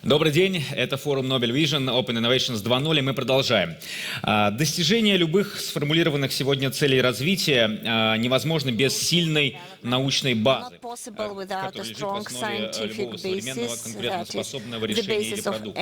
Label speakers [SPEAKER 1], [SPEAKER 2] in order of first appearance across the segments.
[SPEAKER 1] Добрый день, это форум Nobel Vision, Open Innovations 2.0, и мы продолжаем. Достижение любых сформулированных сегодня целей развития невозможно без сильной научной базы, которая лежит в основе любого современного конкурентоспособного решения или продукта.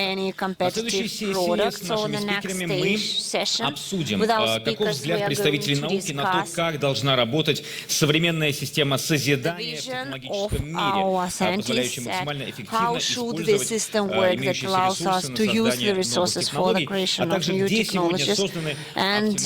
[SPEAKER 1] На следующей сессии с нашими спикерами мы обсудим, каков взгляд представителей науки на то, как должна работать современная система созидания в технологическом мире, позволяющая максимально эффективно использовать
[SPEAKER 2] work that allows us to use the resources for the creation of new technologies, and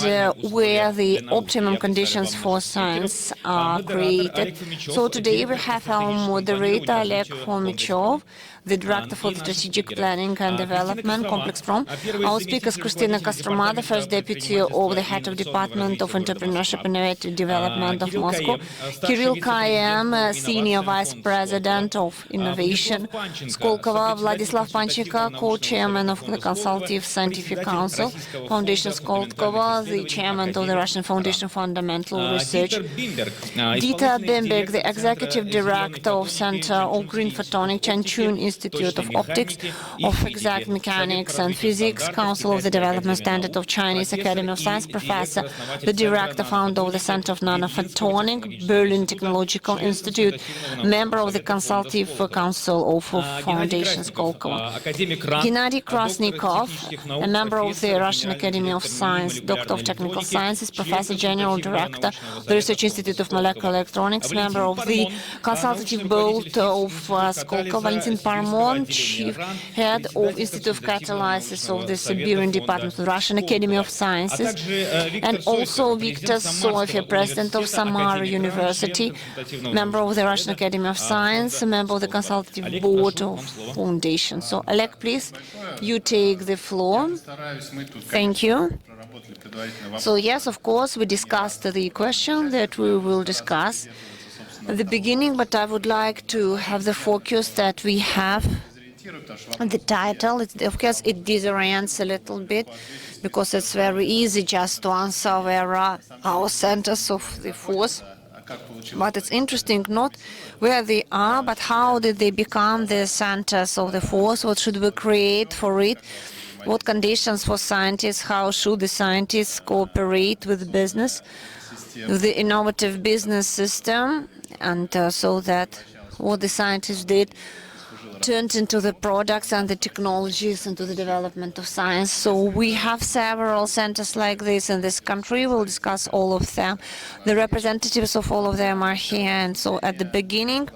[SPEAKER 2] where the optimum conditions for science are created. So today we have our moderator, Oleg Fomichov, the Director for the Strategic Planning and Development, Complex Prom. Our speakers, Kristina Kostromada, First Deputy of the Head of Department of Entrepreneurship and Innovative Development of Moscow, Kirill Kayem, Senior Vice President of Innovation, Skolkova, Vladislav Panchika, Co-Chairman of the Consultative Scientific Council, Foundation Skolkova, the Chairman of the Russian Foundation for Fundamental Research, Dieter Bimberg, the Executive Director of Center of Green Photonic Changchun Institute of Optics, of Exact Mechanics and Physics, Council of the Development Standard of Chinese Academy of Science Professor, the Director, Founder of the Center of Nanophotonic, Berlin Technological Institute, member of the Consultative Council of Foundation Skolkova. Gennady Krasnikov, a member of the Russian Academy of Science, Doctor of Technical Sciences, Professor General Director of the Research Institute of Molecular Electronics, member of the Consultative Board of Skolkova, Valentin Parmon, Chief Head of Institute of Catalysis of the Siberian Department of the Russian Academy of Sciences, and also Viktor Sofia, President of Samara University, member of the Russian Academy of Science, a member of the Consultative Board of Foundation. So, Oleg, please, you take the floor. Thank you. So, yes, of course, we discussed the question that we will discuss at the beginning, but I would like to have the focus that we have the title. Of course, it disorients a little bit because it's very easy just to answer where are our centers of the force. But it's interesting not where they are, but how did they become the centers of the force? What should we create for it? What conditions for scientists? How should the scientists cooperate with business, the innovative business system, and so that what the scientists did turned into the products and the technologies into the development of science. So we have several centers like this in this country. We'll discuss all of them. The representatives of all of them are here. And so at the beginning,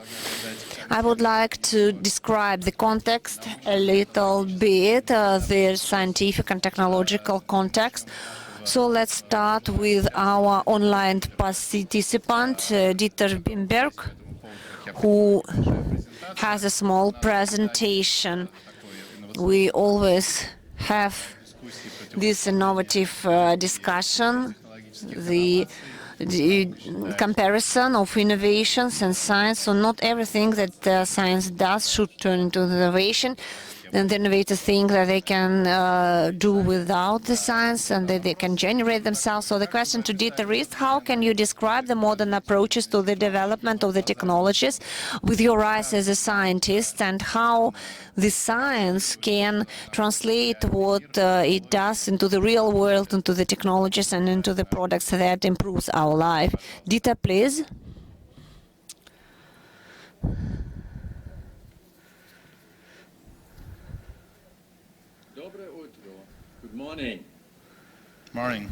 [SPEAKER 2] I would like to describe the context a little bit, the scientific and technological context. So let's start with our online participant, Dieter Bimberg, who has a small presentation. We always have this innovative discussion, the comparison of innovations and science. So not everything that science does should turn into innovation. And the innovators think that they can do without the science and that they can generate themselves. So the question to Dieter is, how can you describe the modern approaches to the development of the technologies with your eyes as a scientist, and how the science can translate what it does into the real world, into the technologies and into the products that improves our life? Dieter, please.
[SPEAKER 3] Good morning.
[SPEAKER 4] Morning.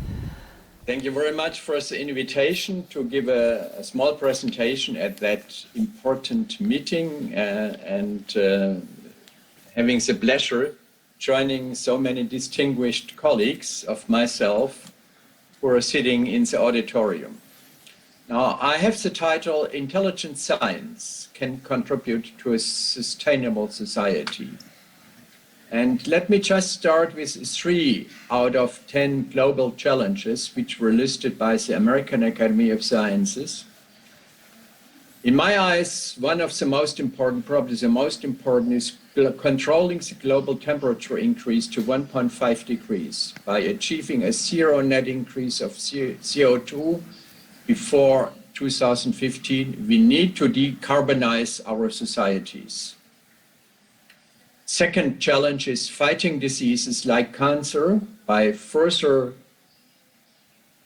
[SPEAKER 3] Thank you very much for the invitation to give a small presentation at that important meeting and having the pleasure joining so many distinguished colleagues of myself who are sitting in the auditorium. Now, I have the title, Intelligent Science Can Contribute to a Sustainable Society. And let me just start with 3 out of 10 global challenges which were listed by the American Academy of Sciences. In my eyes, one of the most important, probably the most important, is controlling the global temperature increase to 1.5 degrees by achieving a zero net increase of CO2 before 2015. We need to decarbonize our societies. Second challenge is fighting diseases like cancer by further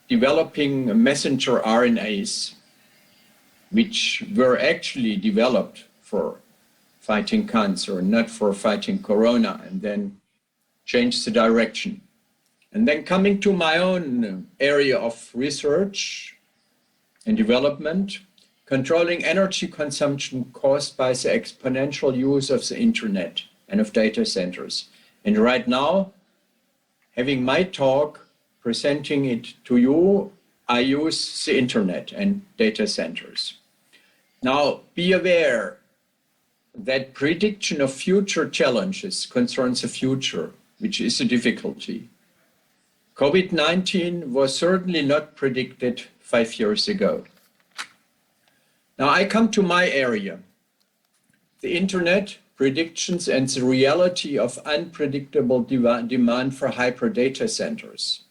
[SPEAKER 3] developing messenger RNAs, which were actually developed for fighting cancer, not for fighting corona, and then change the direction. And then coming to my own area of research and development, controlling energy consumption caused by the exponential use of the internet and of data centers. And right now, having my talk, presenting it to you, I use the internet and data centers. Now, be aware that prediction of future challenges concerns the future, which is a difficulty. COVID-19 was certainly not predicted 5 years ago. Now I come to my area, the internet, predictions, and the reality of unpredictable demand for hyper data centers.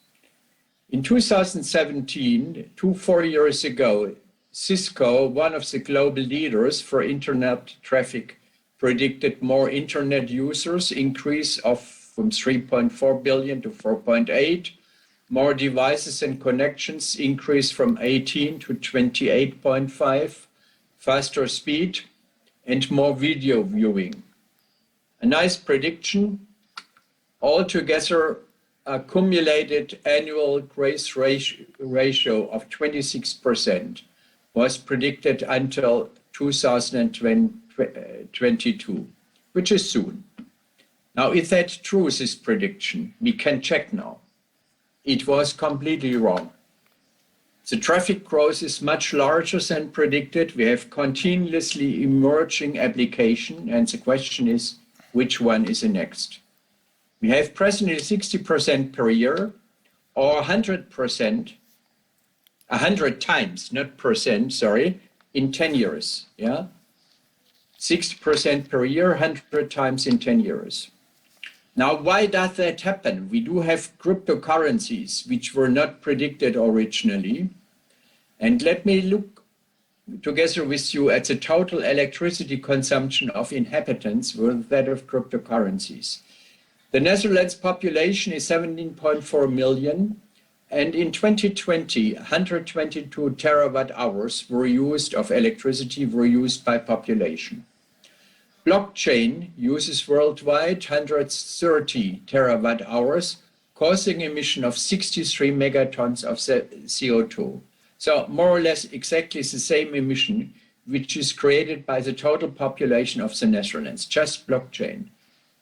[SPEAKER 3] In 2017, 4 years ago, Cisco, one of the global leaders for internet traffic, predicted more internet users increase from 3.4 billion to 4.8, more devices and connections increase from 18 to 28.5, faster speed, and more video viewing. A nice prediction. Altogether, accumulated annual growth ratio of 26% was predicted until 2022, which is soon. Now, is that true, this prediction? We can check now. It was completely wrong. The traffic growth is much larger than predicted. We have continuously emerging application, and the question is, which one is the next? We have presently 60% per year, or 100%, 100 times, not percent, sorry, in 10 years, yeah? 60% per year, 100 times in 10 years. Now, why does that happen? We do have cryptocurrencies, which were not predicted originally. And let me look together with you at the total electricity consumption of inhabitants with that of cryptocurrencies. The Netherlands population is 17.4 million. And in 2020, 122 terawatt hours were used of electricity were used by population. Blockchain uses worldwide 130 terawatt hours, causing emission of 63 megatons of CO2. So more or less exactly the same emission, which is created by the total population of the Netherlands, just blockchain.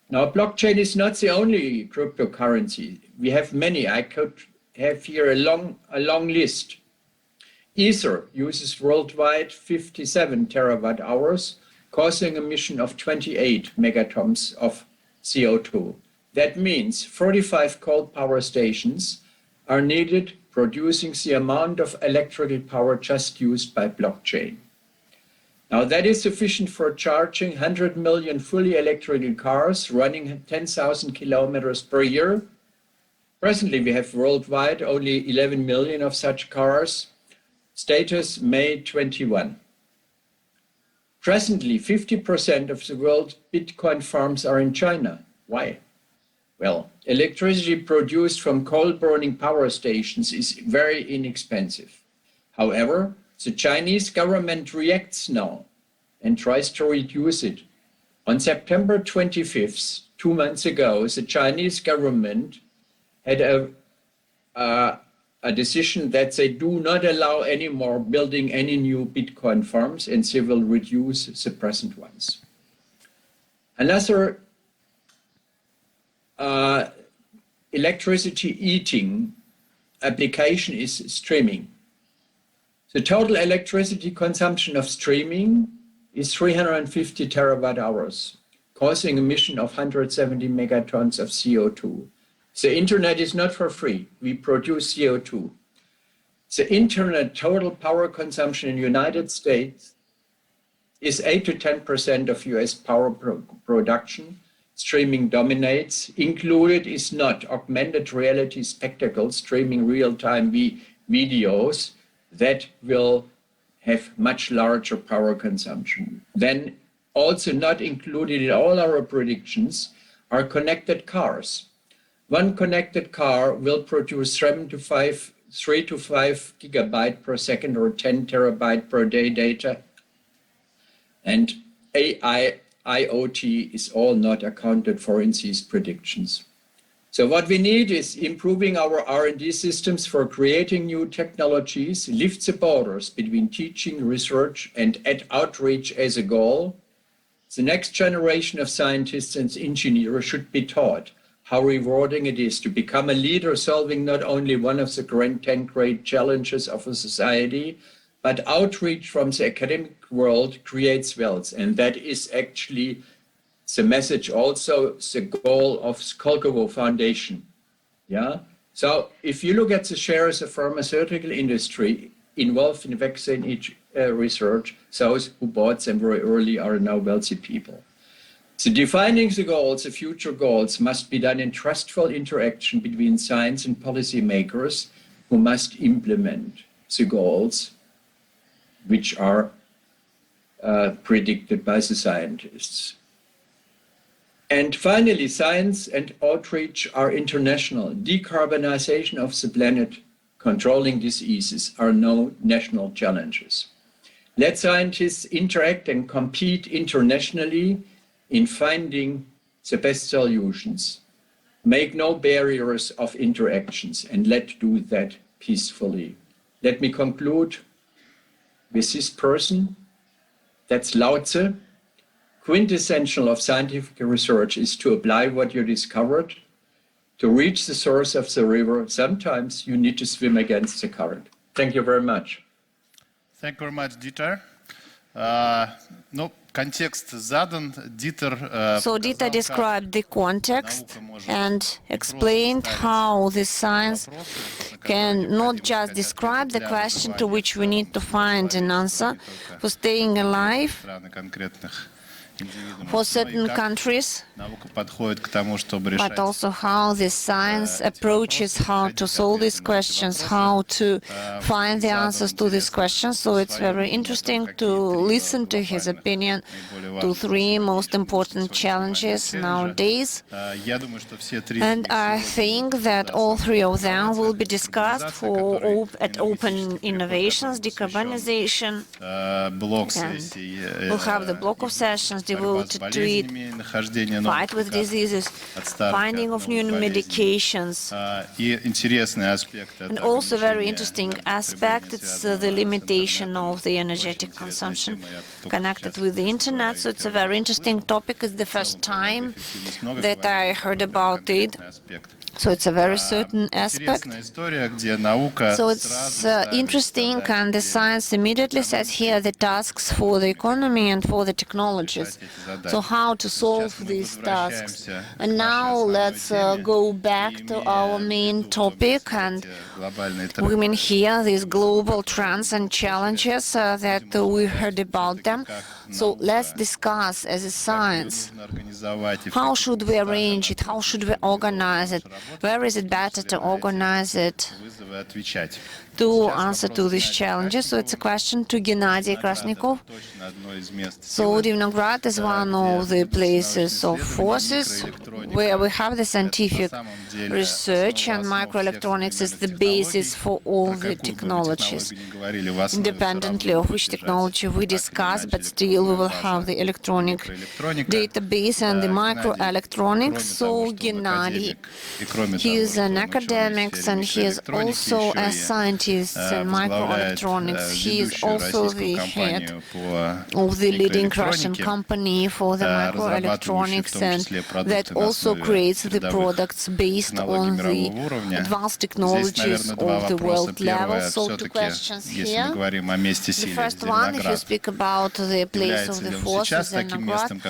[SPEAKER 3] Now, blockchain is not the only cryptocurrency. We have many. I could have here a long list. Ether uses worldwide 57 terawatt hours, causing emission of 28 megatons of CO2. That means 45 coal power stations are needed, producing the amount of electrical power just used by blockchain. Now that is sufficient for charging 100 million fully electrical cars running 10,000 kilometers per year. Presently, we have worldwide only 11 million of such cars. Status May 21. Presently, 50% of the world's Bitcoin farms are in China. Why? Well, electricity produced from coal-burning power stations is very inexpensive. However, the Chinese government reacts now and tries to reduce it. On September 25th, 2 months ago, the Chinese government had a decision that they do not allow any more building any new Bitcoin farms, and they will reduce the present ones. Another electricity eating application is streaming. The total electricity consumption of streaming is 350 terawatt hours, causing emission of 170 megatons of CO2. The internet is not for free. We produce CO2. The internet total power consumption in the United States is 8 to 10% of US power production. Streaming dominates. Included is not augmented reality spectacles, streaming real-time videos that will have much larger power consumption. Then also not included in all our predictions, are connected cars. One connected car will produce 3 to 5 gigabyte per second or 10 terabyte per day data. And AI, IoT is all not accounted for in these predictions. So what we need is improving our R&D systems for creating new technologies, lift the borders between teaching, research, and outreach as a goal. The next generation of scientists and engineers should be taught how rewarding it is to become a leader solving not only one of the 10 great challenges of a society, but outreach from the academic world creates wealth. And that is actually the message, also the goal of Skolkovo Foundation. Yeah. So if you look at the shares of pharmaceutical industry involved in vaccine research, those who bought them very early are now wealthy people. So defining the goals, the future goals, must be done in trustful interaction between science and policymakers who must implement the goals which are predicted by the scientists. And finally, science and outreach are international. Decarbonization of the planet, controlling diseases are no national challenges. Let scientists interact and compete internationally in finding the best solutions. Make no barriers of interactions, and let's do that peacefully. Let me conclude with this person. That's Lao Tzu. Quintessential of scientific research is to apply what you discovered. To reach the source of the river, sometimes you need to swim against the current. Thank you very much.
[SPEAKER 4] Thank you very much, Dieter. Контекст задан.
[SPEAKER 2] So Dieter described the context and explained how the science can not just describe the question to which we need to find an answer for staying alive for certain countries, but also how the science approaches how to solve these questions, how to find the answers to these questions. So it's very interesting to listen to his opinion to three most important challenges nowadays. And I think that all three of them will be discussed at Open Innovations, decarbonization, and we'll have the block of sessions devoted to it, fight with diseases, finding of new medications. And also very interesting aspect, it's the limitation of the energetic consumption connected with the internet. So it's a very interesting topic. It's the first time that I heard about it. So it's a very certain aspect. So it's interesting, and the science immediately sets here the tasks for the economy and for the technologies. So how to solve these tasks. And now let's go back to our main topic, and we mean here these global trends and challenges that we heard about them. So let's discuss as a science, how should we arrange it, how should we organize it, where is it better to organize it to answer to these challenges. So it's a question to Gennady Krasnikov. So Divnograd is one of the places of forces where we have the scientific research, and microelectronics is the basis for all the technologies, independently of which technology we discuss, but still we will have the electronic database and the microelectronics. So Gennady, he is an academic and he is also a scientist in microelectronics. He is also the head of the leading Russian company for the microelectronics, and that also creates the products based on the advanced technologies of the world level. So two questions here. The first one, if you speak about the place of the forces in Novgorod,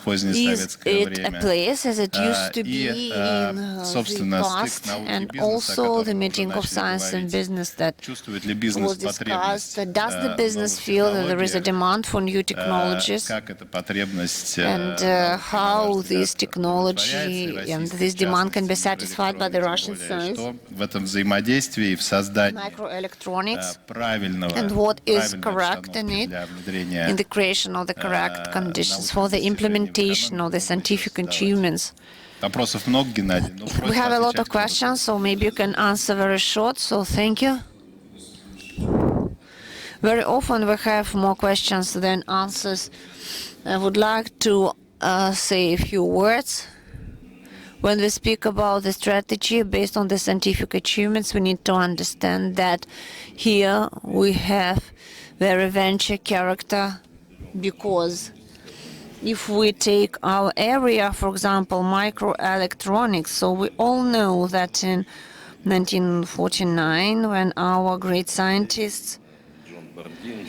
[SPEAKER 2] is it a place as it used to be in the past, and also the meeting of science and business that that
[SPEAKER 4] чувствует ли бизнес
[SPEAKER 2] was discussed.
[SPEAKER 4] потребность
[SPEAKER 2] Does the
[SPEAKER 4] в
[SPEAKER 2] business
[SPEAKER 4] новых
[SPEAKER 2] feel that there is a
[SPEAKER 4] технологиях,
[SPEAKER 2] demand for new technologies?
[SPEAKER 4] как эта потребность
[SPEAKER 2] And
[SPEAKER 4] на
[SPEAKER 2] how
[SPEAKER 4] ваш
[SPEAKER 2] this
[SPEAKER 4] взгляд, удовлетворяется, и
[SPEAKER 2] technology and
[SPEAKER 4] российской,
[SPEAKER 2] this
[SPEAKER 4] в
[SPEAKER 2] demand can be
[SPEAKER 4] частности,
[SPEAKER 2] satisfied by the
[SPEAKER 4] микроэлектронной, тем
[SPEAKER 2] Russian
[SPEAKER 4] более,
[SPEAKER 2] science,
[SPEAKER 4] что в этом взаимодействии, в создании
[SPEAKER 2] microelectronics,
[SPEAKER 4] правильной
[SPEAKER 2] and what is correct in
[SPEAKER 4] обстановки
[SPEAKER 2] it
[SPEAKER 4] для
[SPEAKER 2] in
[SPEAKER 4] внедрения
[SPEAKER 2] the creation of the correct conditions for
[SPEAKER 4] научных
[SPEAKER 2] the
[SPEAKER 4] достижений в
[SPEAKER 2] implementation of
[SPEAKER 4] экономику,
[SPEAKER 2] the
[SPEAKER 4] можно еще
[SPEAKER 2] scientific
[SPEAKER 4] задавать.
[SPEAKER 2] achievements.
[SPEAKER 4] Вопросов много, Геннадий, но
[SPEAKER 2] We
[SPEAKER 4] просьба
[SPEAKER 2] have a lot
[SPEAKER 4] отвечать
[SPEAKER 2] of questions, so maybe you can answer very short, so thank you. Very often we have more questions than answers. I would like to say a few words. When we speak about the strategy based on the scientific achievements, we need to understand that here we have very venture character, because if we take our area, for example, microelectronics, so we all know that in 1949, when our great scientists,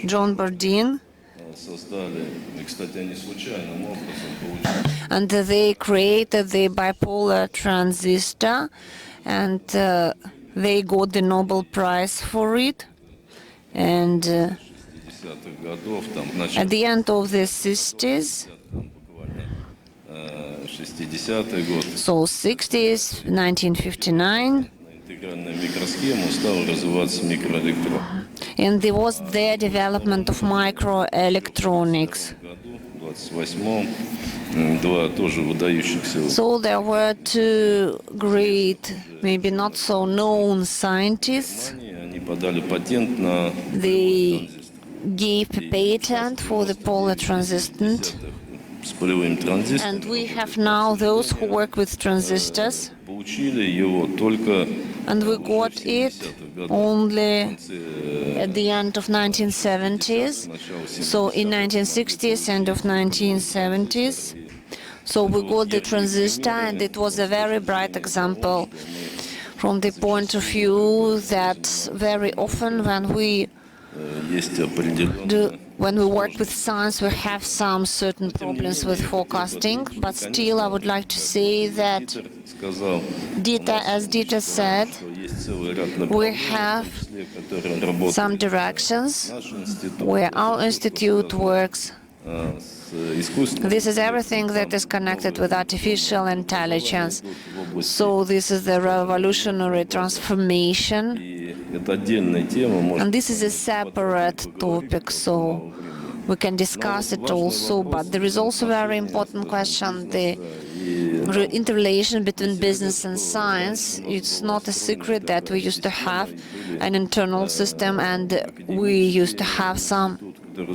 [SPEAKER 2] John Bardeen, and they created the bipolar transistor, and they got the Nobel Prize for it. And at the end of the 60s, so 60s, 1959, and there was the development of microelectronics. So there were two great, maybe not so known scientists. They gave a patent for the polar transistor. And we have now those who work with transistors, and we got it only at the end of 1970s, so in 1960s, end of 1970s. So we got the transistor, and it was a very bright example from the point of view that very often when we work with science, we have some certain problems with forecasting, but still I would like to say that as Dieter said, we have some directions where our institute works. This is everything that is connected with artificial intelligence. So this is the revolutionary transformation. And this is a separate topic, so we can discuss it also. But there is also a very important question, the interrelation between business and science. It's not a secret that we used to have an internal system, and we used to have some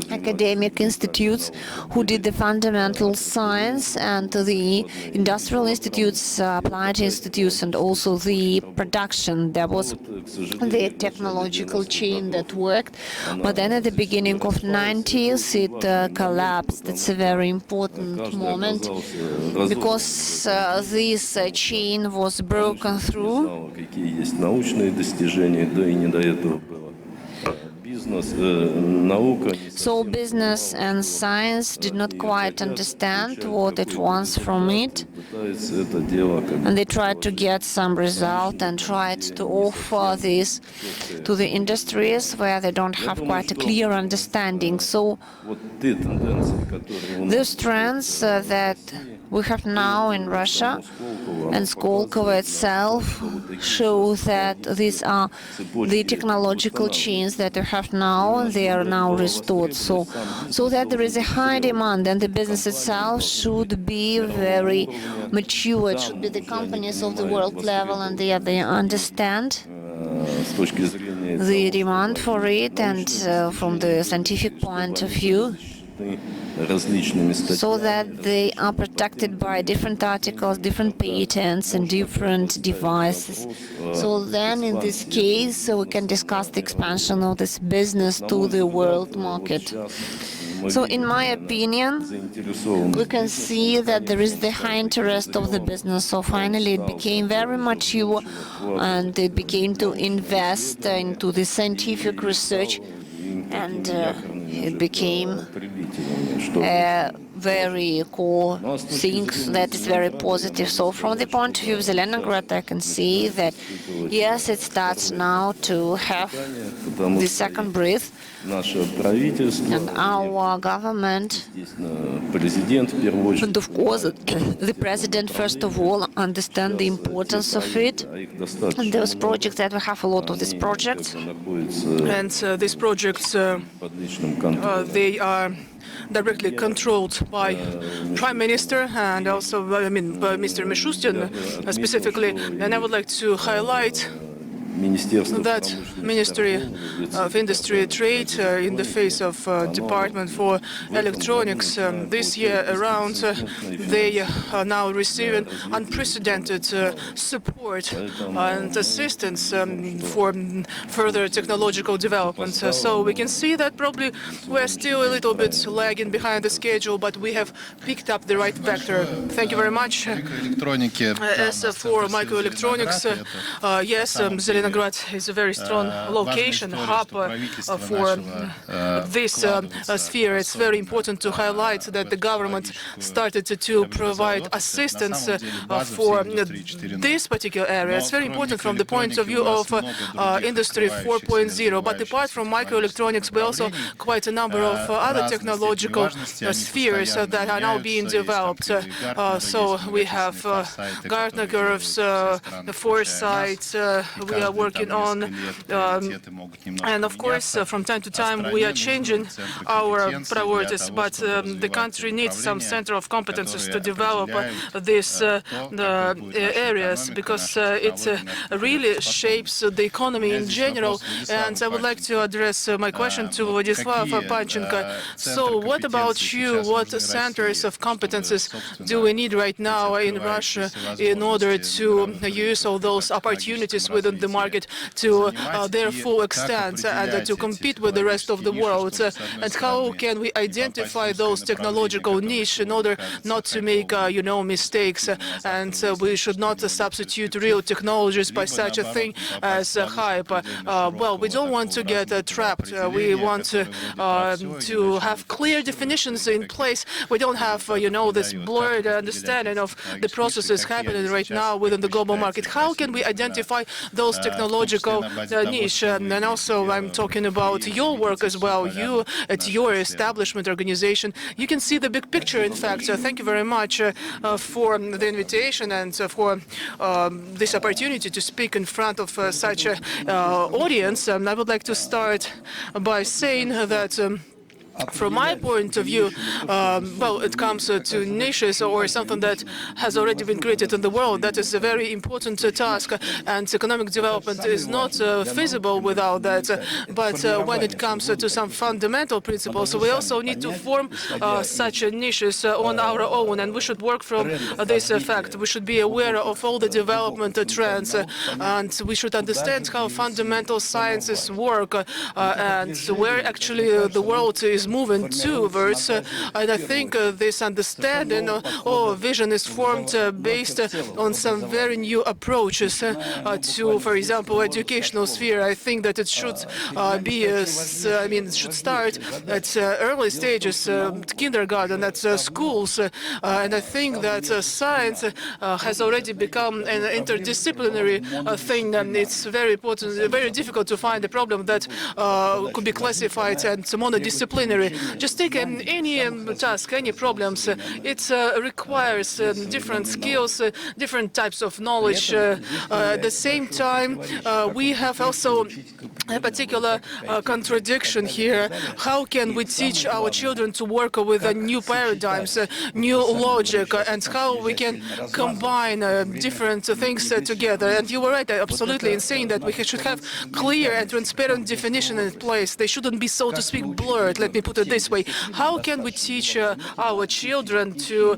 [SPEAKER 2] academic institutes who did the fundamental science, and the industrial institutes, applied institutes, and also the production. There was the technological chain that worked, but then at the beginning of 90s it collapsed. It's a very important moment because this chain was broken through. So business and science did not quite understand what it wants from it, and they tried to get some result and tried to offer this to the industries where they don't have quite a clear understanding. So those trends that we have now in Russia and Skolkovo itself show that these are the technological chains that we have now, they are now restored. So that there is a high demand, and the business itself should be very mature. It should be the companies of the world level, and they understand the demand for it, and from the scientific point of view, so that they are protected by different articles, different patents, and different devices. So then, in this case, we can discuss the expansion of this business to the world market. So in my opinion, we can see that there is the high interest of the business. So finally it became very mature, and it began to invest into the scientific research, and it became a very core things that is very positive. So from the point of view of Leningrad, I can see that, yes, it starts now to have the second breath. And our government, and of course, the president, first of all, understand the importance of it. And those projects that we have a lot of these projects.
[SPEAKER 5] And these projects, they are directly controlled by Prime Minister and also, by Mr. Mishustin specifically. And I would like to highlight that Ministry of Industry and Trade, in the face of Department for Electronics, this year around, they are now receiving unprecedented support and assistance for further technological development. So we can see that probably we're still a little bit lagging behind the schedule, but we have picked up the right vector. Thank you very much. As for microelectronics, yes, Leningrad is a very strong location, hub for this sphere. It's very important to highlight that the government started to provide assistance for this particular area. It's very important from the point of view of Industry 4.0. But apart from microelectronics, we also quite a number of other technological spheres that are now being developed. So we have Gartner curves, the foresight, we are working on, and of course, from time to time, we are changing our priorities, but the country needs some center of competences to develop these areas, because it really shapes the economy in general. And I would like to address my question to Vladislav Panchenko. So what about you? What centers of competences do we need right now in Russia in order to use all those opportunities within the market to their full extent and to compete with the rest of the world? And how can we identify those technological niche in order not to make, mistakes? And we should not substitute real technologies by such a thing as hype. Well, we don't want to get trapped. We want to have clear definitions in place. We don't have, this blurred understanding of the processes happening right now within the global market. How can we identify those technological niche? And also, I'm talking about your work as well. You, at your establishment organization, you can see the big picture, in fact. Thank you very much for the invitation and for this opportunity to speak in front of such an audience. I would like to start by saying that from my point of view, well, it comes to niches or something that has already been created in the world. That is a very important task, and economic development is not feasible without that. But when it comes to some fundamental principles, we also need to form such niches on our own, and we should work from this fact. We should be aware of all the development trends, and we should understand how fundamental sciences work, and where actually the world is moving towards. And I think this understanding or vision is formed based on some very new approaches to, for example, educational sphere. I think that it should be, it should start at early stages, kindergarten, at schools. And I think that science has already become an interdisciplinary thing, and it's very important, very difficult to find a problem that could be classified as monodisciplinary. Just take any task, any problems. It requires different skills, different types of knowledge. At the same time, we have also a particular contradiction here. How can we teach our children to work with new paradigms, new logic, and how we can combine different things together? And you were right, absolutely, in saying that we should have clear and transparent definition in place. They shouldn't be, so to speak, blurred. Let me put it this way. How can we teach our children to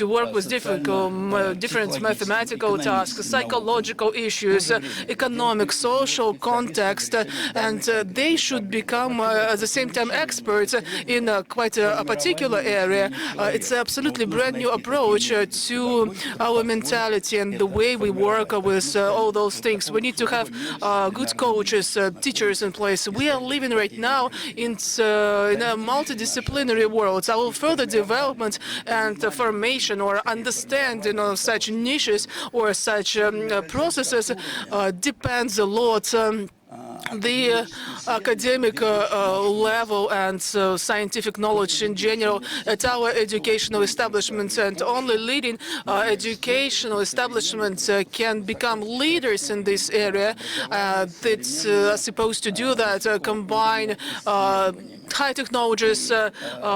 [SPEAKER 5] work with different mathematical tasks, psychological issues, economic, social context, and they should become at the same time experts in quite a particular area? It's an absolutely brand new approach to our mentality and the way we work with all those things. We need to have good coaches, teachers in place. We are living right now in a multidisciplinary world. Our further development and formation or understanding of such niches or such processes depends a lot the academic level and scientific knowledge in general at our educational establishments, and only leading educational establishments can become leaders in this area that are supposed to do that, combine high technologies,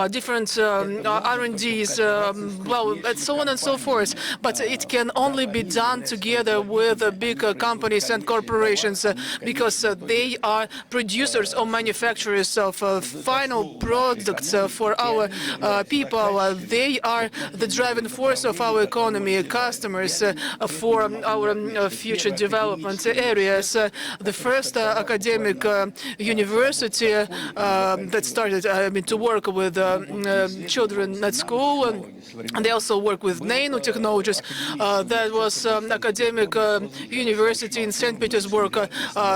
[SPEAKER 5] different R&Ds, well, and so on and so forth. But it can only be done together with big companies and corporations because they are producers or manufacturers of final products for our people. They are the driving force of our economy, customers for our future development areas. The first academic university that started, to work with children at school, and they also work with nanotechnologies. That was academic university in St. Petersburg.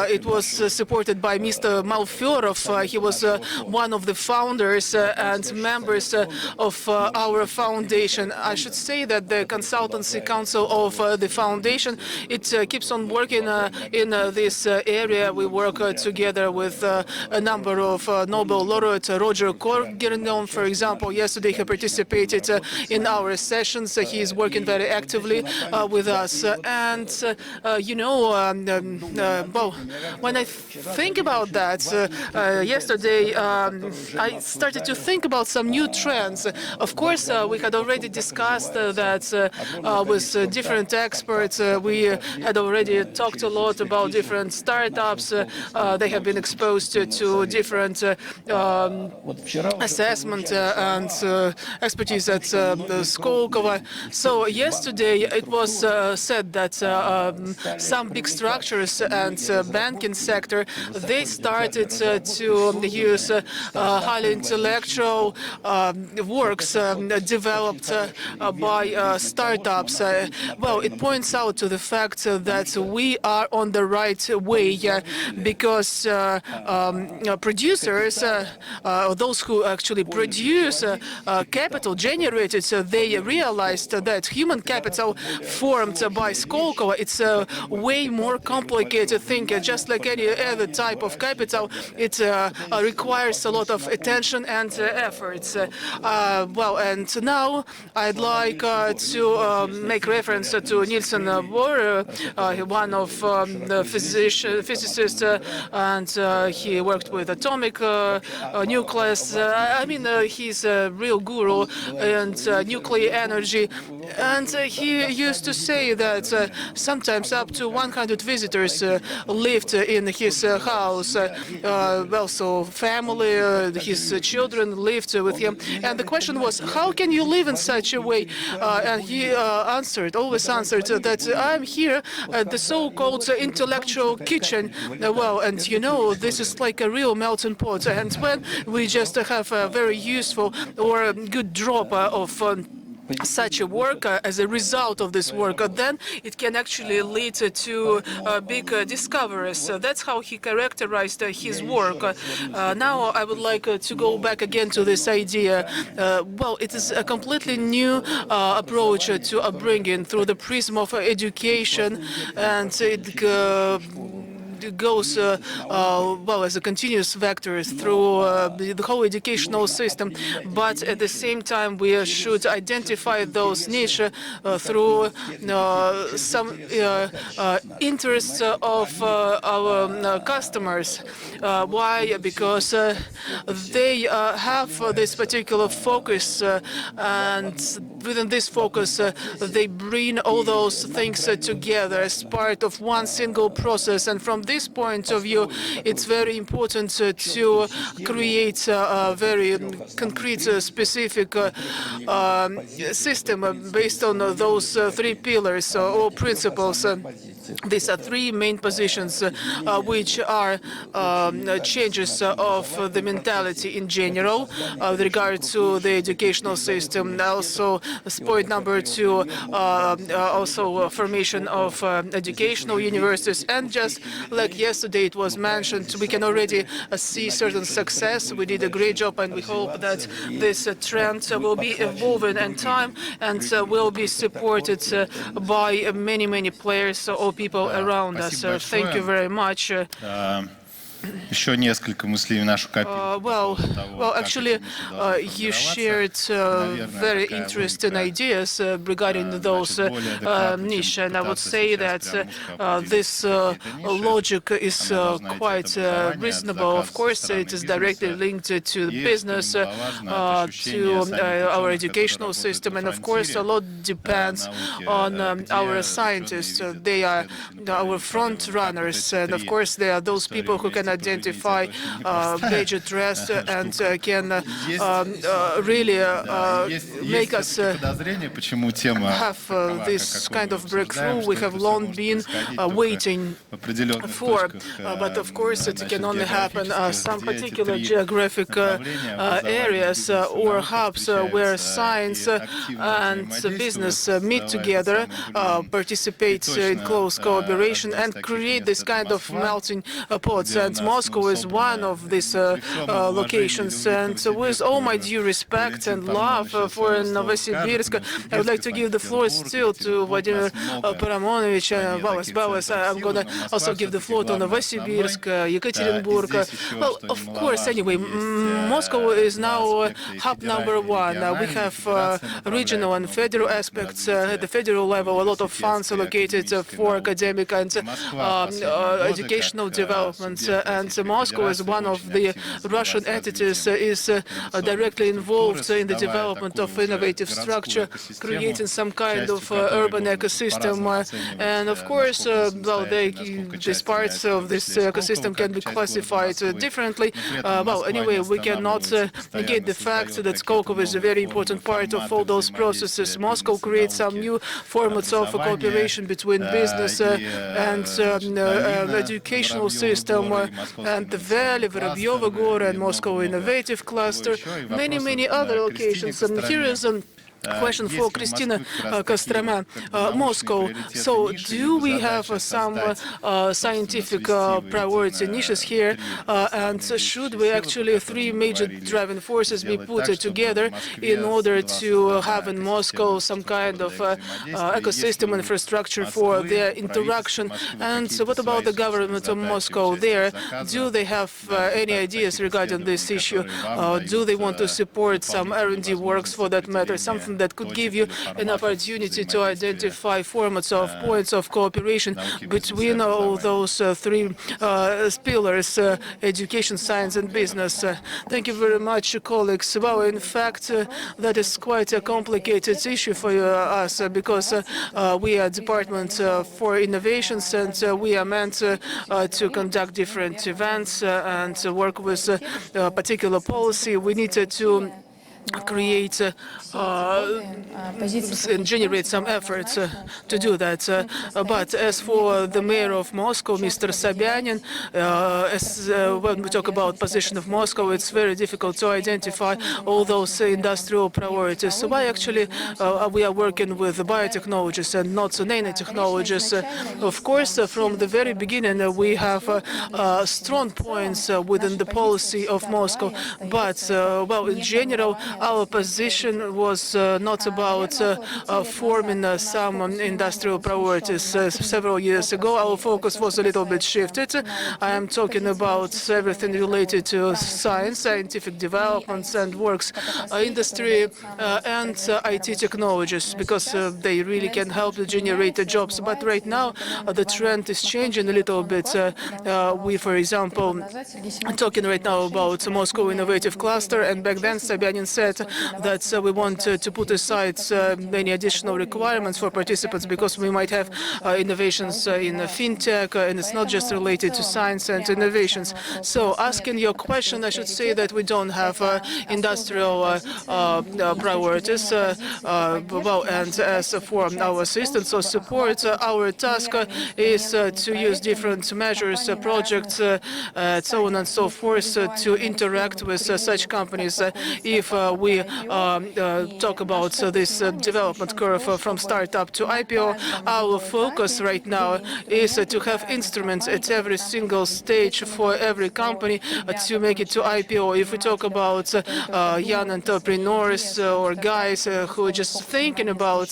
[SPEAKER 5] It was supported by Mr. Malfyorov. He was one of the founders and members of our foundation. I should say that the consultancy council of the foundation, it keeps on working in this area. We work together with a number of Nobel laureates. Roger Corgernon, for example, yesterday he participated in our sessions. He is working very actively with us. And, well, when I think about that, yesterday I started to think about some new trends. Of course, we had already discussed that with different experts. We had already talked a lot about different startups. They have been exposed to different assessment and expertise at Skolkovo. So yesterday it was said that some big structures and banking sector, they started to use highly intellectual works developed by startups. Well, it points out to the fact that we are on the right way because producers, those who actually produce capital generated, they realized that human capital formed by Skolkovo, it's a way more complicated thing. Just like any other type of capital, it requires a lot of attention and efforts. Well, and now I'd like to make reference to Nielsen Bohr, one of the physicists, and he worked with atomic nucleus. He's a real guru in nuclear energy. And he used to say that sometimes up to 100 visitors lived in his house. Also, family, his children lived with him. And the question was, how can you live in such a way? And he always answered that I'm here at the so-called intellectual kitchen. And this is like a real melting pot. And when we just have a very useful or good drop of such a work as a result of this work, then it can actually lead to big discoveries. So that's how he characterized his work. Now I would like to go back again to this idea. Well, it is a completely new approach to upbringing through the prism of education, and it goes as a continuous vector through the whole educational system. But at the same time, we should identify those niches through some interests of our customers. Why? Because they have this particular focus, and within this focus, they bring all those things together as part of one single process. And from this point of view, it's very important to create a very concrete, specific system based on those three pillars or principles. These are three main positions which are changes of the mentality in general with regard to the educational system. Also, point number two, also formation of educational universities. And just like yesterday it was mentioned, we can already see certain success. We did a great job, and we hope that this trend will be evolving in time and will be supported by many players or people around us. Thank you very much.
[SPEAKER 4] Еще несколько мыслей в нашу копилку.
[SPEAKER 5] Well, actually, you shared very interesting ideas regarding those niche, and I would say that this logic is quite reasonable. Of course, it is directly linked to business, to our educational system, and of course, a lot depends on our scientists. They are our front runners, and of course, they are those people who can identify major threats and can really make us have this kind of breakthrough we have long been waiting for. But of course, it can only happen some particular geographic areas or hubs where science and business meet together, participate in close cooperation, and create this kind of melting pots. And Moscow is one of these locations. And with all my due respect and love for Novosibirsk, I would like to give the floor still to Vladimir Paramonovich and Balas. I'm going to also give the floor to Novosibirsk, Yekaterinburg. Well, of course, anyway, Moscow is now hub number one. We have regional and federal aspects. At the federal level, a lot of funds allocated for academic and educational development. And Moscow, as one of the Russian entities, is directly involved in the development of innovative structure, creating some kind of urban ecosystem. And of course, well, these parts of this ecosystem can be classified differently. Well, anyway, we cannot negate the fact that Skolkovo is a very important part of all those processes. Moscow creates some new formats of cooperation between business and educational system, and the Valley, Vorobyovo Gora, and Moscow Innovative Cluster, many other locations. And here is a question for Kristina Kostroma, Moscow. So, do we have some scientific priority niches here? And should we actually three major driving forces be put together in order to have in Moscow some kind of ecosystem infrastructure for their interaction? And so what about the government of Moscow there? Do they have any ideas regarding this issue? Do they want to support some R&D works for that matter? Something that could give you an opportunity to identify formats of points of cooperation between all those three pillars, education, science, and business. Thank you very much, colleagues. Well, in fact, that is quite a complicated issue for us because we are Department for Innovations, and we are meant to conduct different events and work with a particular policy. We needed to create and generate some efforts to do that. But as for the mayor of Moscow, Mr. Sobyanin, when we talk about position of Moscow, it's very difficult to identify all those industrial priorities. So why actually we are working with biotechnologies and not nanotechnologies? Of course, from the very beginning, we have strong points within the policy of Moscow. But, well, in general, our position was not about forming some industrial priorities. Several years ago, our focus was a little bit shifted. I am talking about everything related to science, scientific developments and works, industry and IT technologies, because they really can help to generate the jobs. But right now, the trend is changing a little bit. We, for example, are talking right now about Moscow Innovative Cluster, and back then Sobyanin said that we want to put aside any additional requirements for participants because we might have innovations in fintech, and it's not just related to science and innovations. So asking your question, I should say that we don't have industrial priorities. Well, and as for our assistance or support, our task is to use different measures, projects, so on and so forth, to interact with such companies. If we talk about this development curve from startup to IPO, our focus right now is to have instruments at every single stage for every company to make it to IPO. If we talk about young entrepreneurs or guys who are just thinking about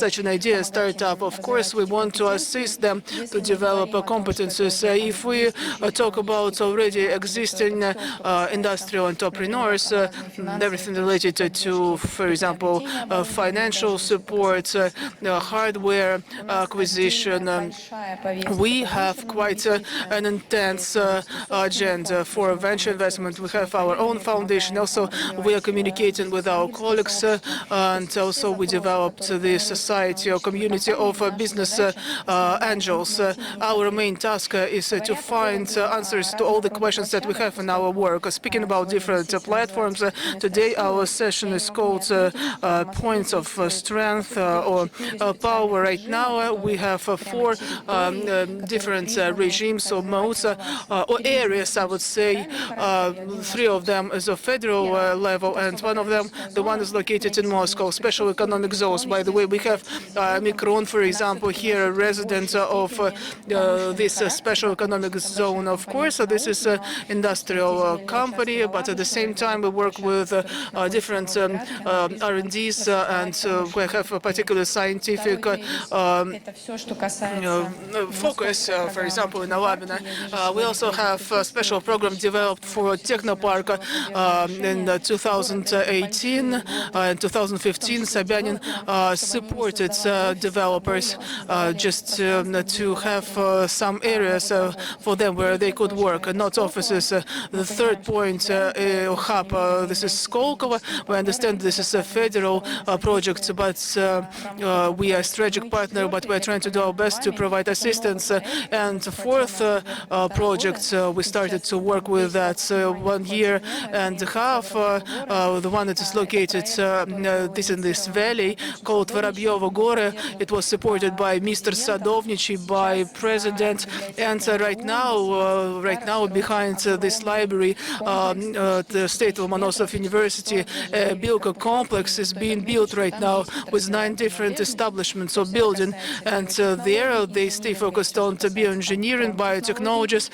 [SPEAKER 5] such an idea, startup, of course, we want to assist them to develop competencies. If we talk about already existing industrial entrepreneurs, everything related to, for example, financial support, hardware acquisition, we have quite an intense agenda for venture investment. We have our own foundation. Also, we are communicating with our colleagues, and also we developed the society or community of business angels. Our main task is to find answers to all the questions that we have in our work. Speaking about different platforms, today our session is called Points of Strength or Power. Right now, we have 4 different regimes or modes or areas, I would say. 3 of them is a federal level, and one of them, the one is located in Moscow, special economic zones. By the way, we have Mikron, for example, here, a resident of this special economic zone. Of course, this is an industrial company, but at the same time, we work with different R&Ds, and we have a particular scientific focus, for example, in Alabama. We also have a special program developed for Technopark in 2018 and 2015. Sobyanin supported developers just to have some areas for them where they could work, not offices. The third point, hub, this is Skolkovo. We understand this is a federal project, but we are a strategic partner, but we're trying to do our best to provide assistance. And the fourth project, we started to work with that 1 year and a half, the one that is located in this valley called Vorobyovo Gore. It was supported by Mr. Sadovnichi, by President, and right now behind this library, the State Lomonosov University, Bilka complex is being built right now with 9 different establishments or building, and there they stay focused on bioengineering, biotechnologies,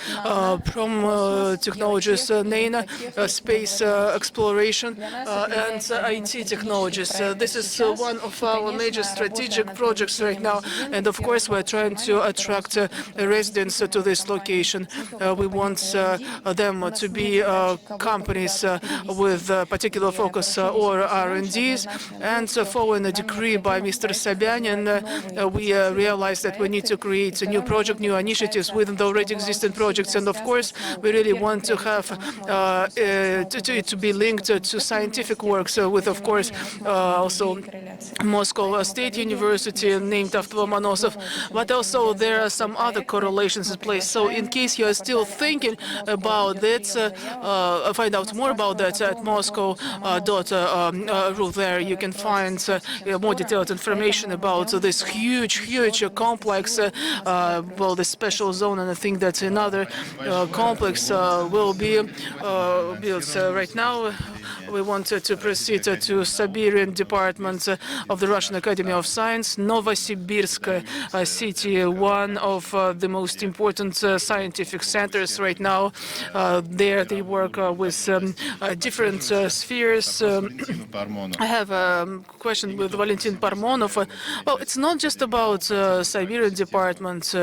[SPEAKER 5] technologies, NANA, space exploration, and IT technologies. This is one of our major strategic projects right now, and of course we're trying to attract residents to this location. We want them to be companies with particular focus or R&Ds, and following a decree by Mr. Sobyanin, we realized that we need to create a new project, new initiatives within the already existing projects, and of course we really want to have to be linked to scientific works with, of course, also Moscow State University named after Lomonosov, but also there are some other correlations in place. So in case you are still thinking about that, find out more about that at Moscow.ru. There you can find more detailed information about this huge complex, well, the special zone, and I think that another complex will be built. Right now, we want to proceed to Siberian Department of the Russian Academy of Science, Novosibirsk city, one of the most important scientific centers right now. There they work with different spheres. I have a question with Valentin Parmonov. Well, it's not just about Siberian Department.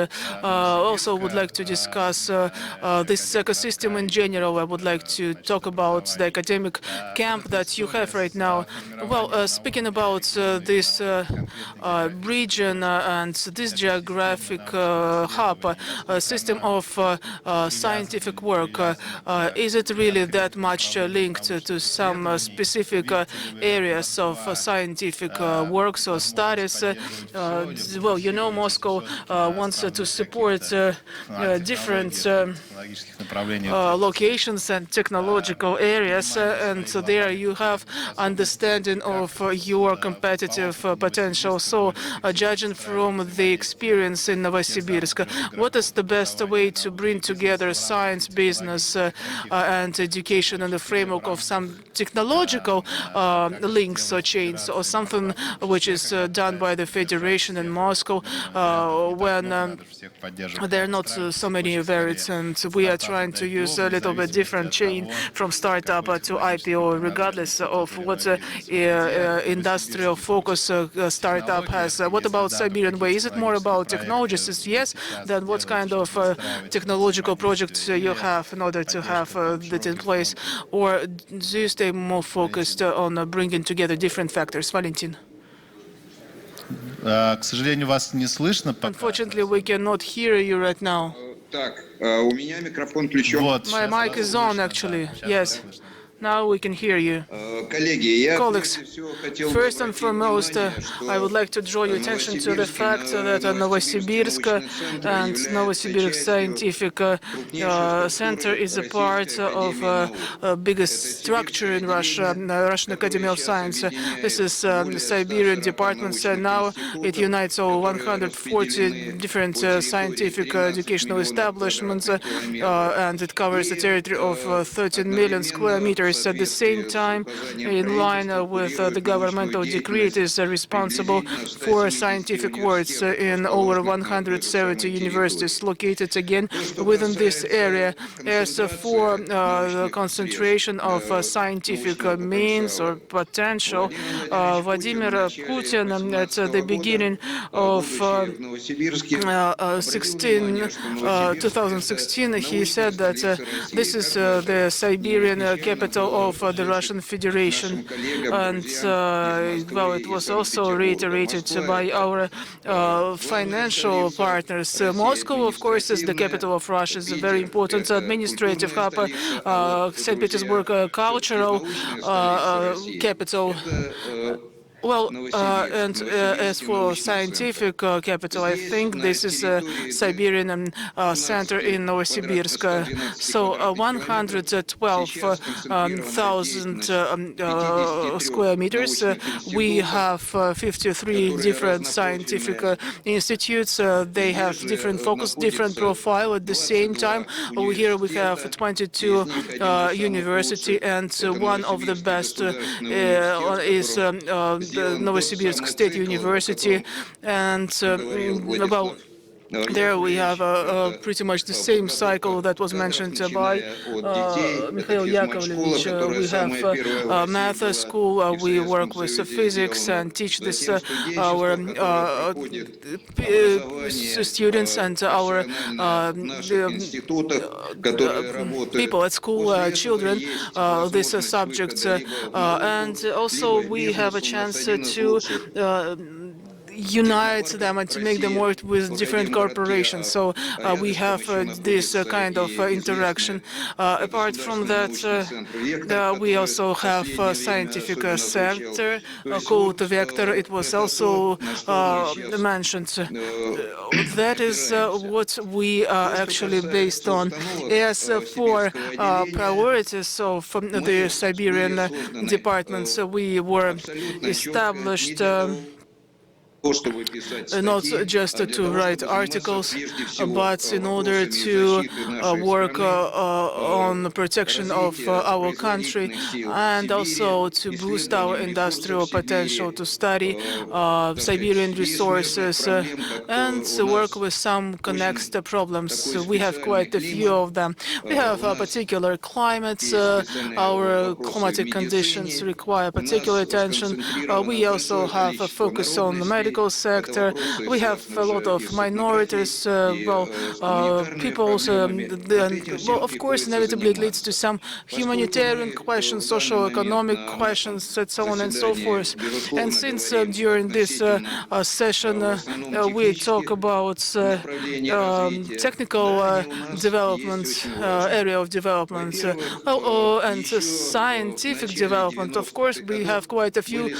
[SPEAKER 5] Also would like to discuss this ecosystem in general. I would like to talk about the academic camp that you have right now. Well, speaking about this region and this geographic hub, system of scientific work, is it really that much linked to some specific areas of scientific works or studies? Well, you know, Moscow wants to support different locations and technological areas, and so there you have understanding of your competitive potential. So, judging from the experience in Novosibirsk, what is the best way to bring together science, business, and education in the framework of some technological links or chains, or something which is done by the Federation in Moscow when there are not so many variants, and we are trying to use a little bit different chain from startup to IPO, regardless of what industrial focus startup has. What about Siberian Way? Is it more about technologies? Yes. Then what kind of technological projects you have in order to have that in place? Or do you stay more focused on bringing together different factors? Valentin.
[SPEAKER 4] К сожалению, вас не слышно пока.
[SPEAKER 5] Unfortunately, we cannot hear you right now.
[SPEAKER 4] Вот.
[SPEAKER 5] My mic is on, actually. Yes. Now we can hear you. Colleagues, first and foremost, I would like to draw your attention to the fact that Novosibirsk and Novosibirsk Scientific Center is a part of a biggest structure in Russia, the Russian Academy of Science. This is the Siberian departments, and now it unites all 140 different scientific educational establishments, and it covers a territory of 13 million square meters. At the same time, in line with the governmental decree, it is responsible for scientific works in over 170 universities located again within this area. As for the concentration of scientific means or potential, Vladimir Putin at the beginning of 2016, he said that this is the Siberian capital of the Russian Federation, and well, it was also reiterated by our financial partners. Moscow, of course, is the capital of Russia. It's a very important administrative hub. St. Petersburg, cultural capital. Well, and as for scientific capital, I think this is a Siberian center in Novosibirsk. So 112,000 square meters. We have 53 different scientific institutes. They have different focus, different profile. At the same time, over here we have 22 university, and one of the best is the Novosibirsk State University, and well, there we have pretty much the same cycle that was mentioned by Mikhail Yakovlevich. We have math school, we work with physics and teach this our students and our people at school, children, these subjects. And also we have a chance to unite them and to make them work with different corporations. So we have this kind of interaction. Apart from that, we also have a scientific center called Vector. It was also mentioned. That is what we are actually based on. As for priorities of the Siberian departments, we were established not just to write articles, but in order to work on the protection of our country, and also to boost our industrial potential, to study Siberian resources, and to work with some connected problems. We have quite a few of them. We have particular climates. Our climatic conditions require particular attention. We also have a focus on the medical medical sector. We have a lot of minorities, peoples, well, of course, inevitably it leads to some humanitarian questions, socio-economic questions, and so on and so forth. And since during this session we talk about technical development, area of development, and scientific development, of course, we have quite a few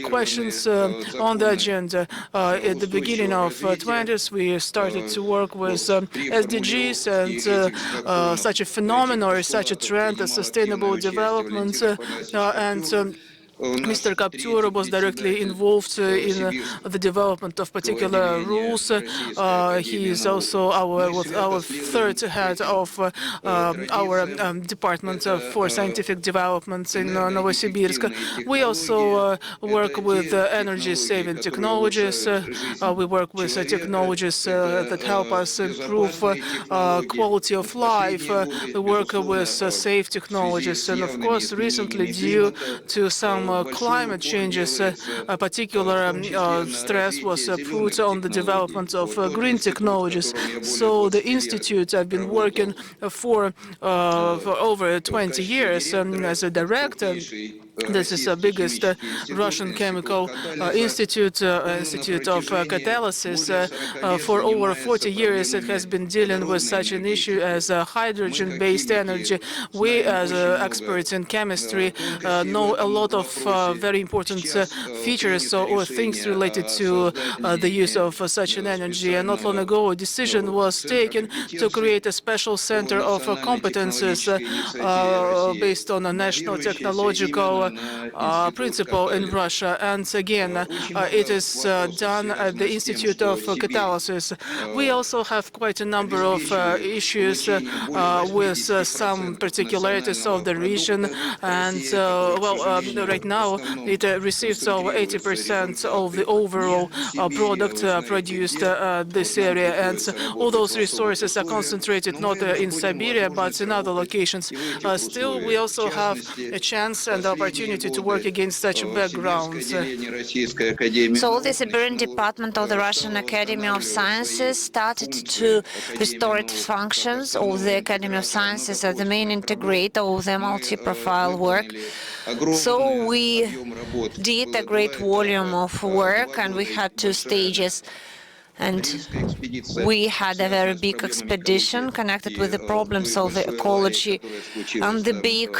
[SPEAKER 5] questions on the agenda. At the beginning of 20s, we started to work with SDGs and such a phenomenon or such a trend as sustainable development. Mr. Kaptura was directly involved in the development of particular rules. He is also our third head of our Department for Scientific Development in Novosibirsk. We also work with energy-saving technologies. We work with technologies that help us improve quality of life. We work with safe technologies. And of course, recently, due to some climate changes, a particular stress was put on the development of green technologies. So the Institute have been working for over 20 years as a director. This is the biggest Russian chemical institute of catalysis. For over 40 years, it has been dealing with such an issue as hydrogen-based energy. We, as experts in chemistry, know a lot of very important features or things related to the use of such an energy. And not long ago, a decision was taken to create a special center of competences based on a national technological principle in Russia. And again, it is done at the Institute of Catalysis. We also have quite a number of issues with some particularities of the region. And right now, it receives over 80% of the overall product produced this area. And all those resources are concentrated not in Siberia, but in other locations. Still, we also have a chance and opportunity to work against such backgrounds.
[SPEAKER 2] So the Siberian Department of the Russian Academy of Sciences started to restore its functions. Of the Academy of Sciences as the main integrator of the multi-profile work. So we did a great volume of work, and we had 2 stages. And we had a very big expedition connected with the problems of the ecology and the big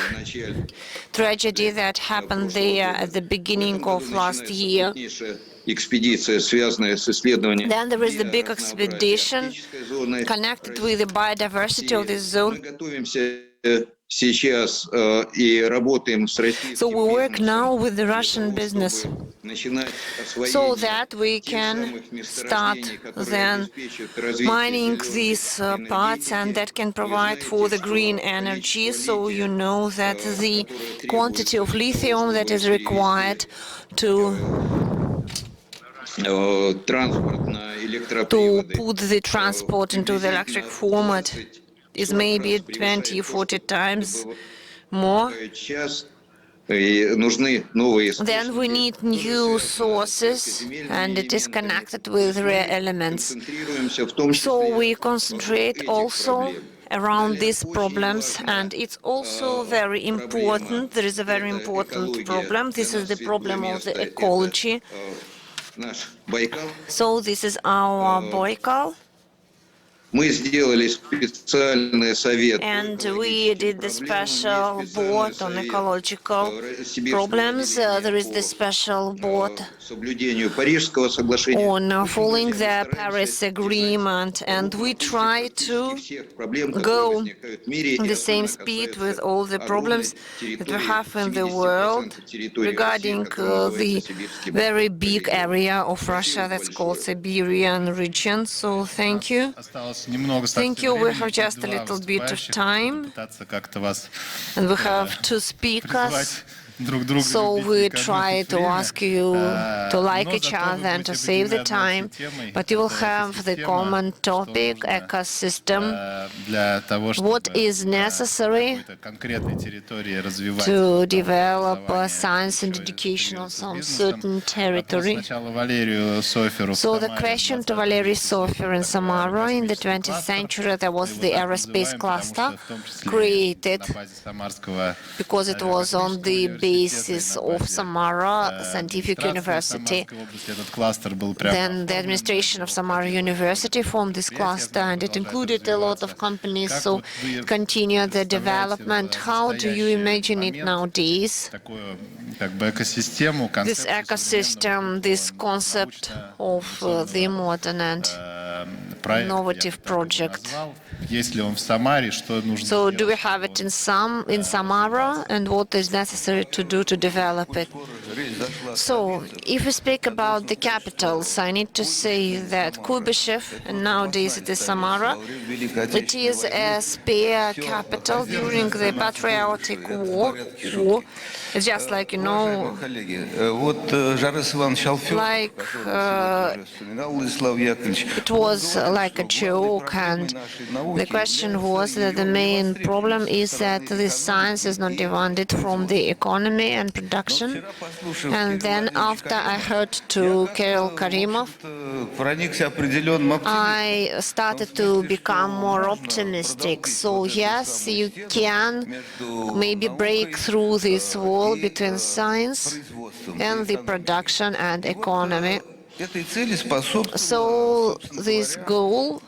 [SPEAKER 2] tragedy that happened there at the beginning of last year. Then there is the big expedition connected with the biodiversity of this zone. So we work now with the Russian business so that we can start then mining these parts, and that can provide for the green energy. So you know that the quantity of lithium that is required to put the transport into the electric format is maybe 20, 40 times more. Then we need new sources, and it is connected with rare elements. So we concentrate also around these problems, and it's also very important. There is a very important problem. This is the problem of the ecology. So this is our Baikal. And we did the special board on ecological problems. There is the special board on following the Paris Agreement, and we try to go in the same speed with all the problems that we have in the world regarding the very big area of Russia that's called Siberian region. So thank you. Thank you. We have just a little bit of time, and we have 2 speakers So we try to ask you to like each other and to save the time, but you will have the common topic, ecosystem, what is necessary to develop science and education on some certain territory. So the question to Valery Sofer in Samara in the 20th century, there was the aerospace cluster created because it was on the basis of Samara Scientific University. Then the administration of Samara University formed this cluster, and it included a lot of companies, so continue the development. How do you imagine it nowadays? This ecosystem, this concept of the modern and innovative project. So do we have it in Samara, and what is necessary to do to develop it? So if we speak about the capitals, I need to say that Kuybyshev, and nowadays it is Samara, it is a spare capital during the Patriotic War. It's just like, like it was like a joke, and the question was that the main problem is that this science is not divided from the economy and production. And then after I heard to Kirill Karimov, I started to become more optimistic. So yes, you can maybe break through this wall between science and the production and economy. So this goal